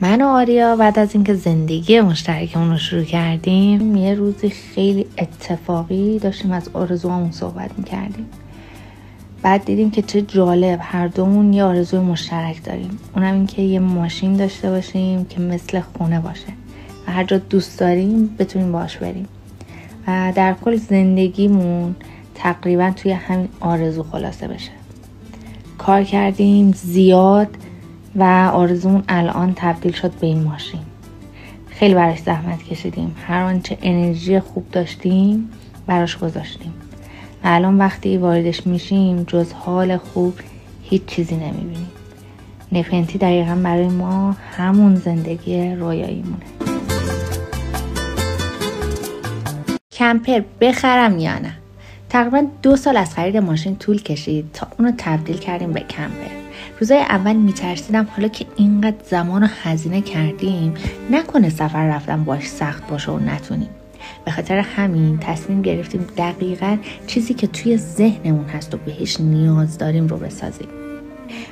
من و آریا بعد از اینکه زندگی مشترکمون رو شروع کردیم یه روزی خیلی اتفاقی داشتیم از آرزوامون صحبت میکردیم. بعد دیدیم که چه جالب هر دومون یه آرزوی مشترک داریم، اونم این که یه ماشین داشته باشیم که مثل خونه باشه و هر جا دوست داریم بتونیم باش بریم و در کل زندگیمون تقریبا توی همین آرزو خلاصه بشه. کار کردیم زیاد و آرزومون الان تبدیل شد به این ماشین. خیلی براش زحمت کشیدیم، هر آنچه انرژی خوب داشتیم براش گذاشتیم و الان وقتی واردش میشیم جز حال خوب هیچ چیزی نمیبینیم. نفنتی دقیقا برای ما همون زندگی رویاییمونه. کمپر بخرم یا نه؟ تقریبا 2 سال از خرید ماشین طول کشید تا اونو تبدیل کردیم به کمپر. روزای اول میترسیدم حالا که اینقدر زمان و هزینه کردیم نکنه سفر رفتن باش سخت باشه و نتونیم. به خاطر همین تصمیم گرفتیم دقیقاً چیزی که توی ذهنمون هست و بهش نیاز داریم رو بسازیم.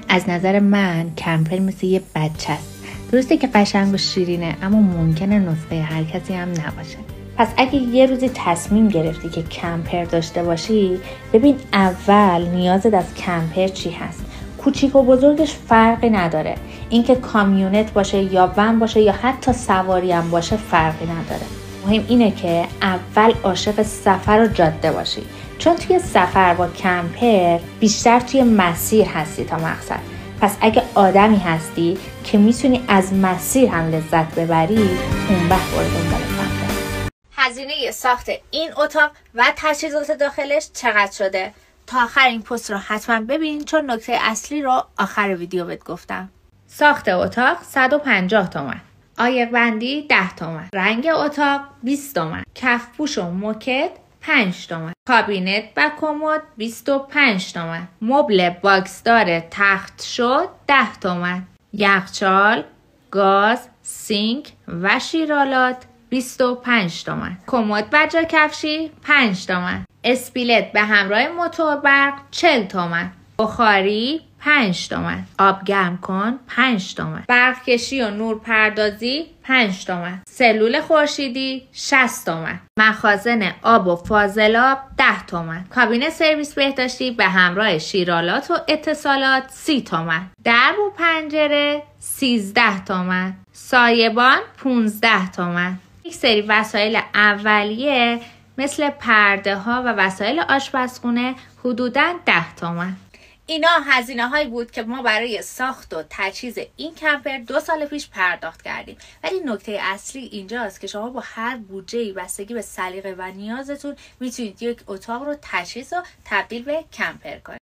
از نظر من کمپر مثل یه بچه است. درسته که قشنگ و شیرینه اما ممکنه نسخه هر کسی هم نباشه. پس اگه یه روزی تصمیم گرفتی که کمپر داشته باشی، ببین اول نیازت از کمپر چی هست. کوچیک و بزرگش فرقی نداره. اینکه کامیونت باشه یا ون باشه یا حتی سواری هم باشه فرقی نداره. مهم اینه که اول عاشق سفر و جاده باشی، چون توی سفر با کمپر بیشتر توی مسیر هستی تا مقصد. پس اگه آدمی هستی که میتونی از مسیر هم لذت ببری، اون وقت برو دنبال کمپر. هزینه ساخت این اتاق و تجهیزات داخلش چقدر شده؟ تا آخر این پست رو حتما ببین، چون نکته اصلی رو آخر ویدیو بهت گفتم. ساخت اتاق 150 تومن، عایق بندی 10 تومن، رنگ اتاق 20 تومن، کفپوش و موکت 5 تومن، کابینت و کمد 25 تومن، مبل باکس داره تخت شد 10 تومن، یخچال، گاز، سینک و شیرالات 25 تومن، کمد و جا کفشی 5 تومن، اسپیلت به همراه موتور برق 40 تومن، بخاری 5 تومن، آب گرم کن 5 تومن، برق کشی و نور پردازی 5 تومن، سلول خورشیدی 60 تومن، مخازن آب و فاضلاب 10 تومن، کابینه سرویس بهداشتی به همراه شیرالات و اتصالات 30 تومن، درب و پنجره 13 تومن، سایبان 15 تومن. یک سری وسایل اولیه مثل پرده ها و وسایل آشپزخونه حدوداً 10 تومن. اینا هزینه هایی بود که ما برای ساخت و تجهیز این کمپر 2 سال پیش پرداخت کردیم. ولی نکته اصلی اینجاست که شما با هر بودجه‌ای بستگی به سلیقه و نیازتون میتونید یک اتاق رو تجهیز و تبدیل به کمپر کنید.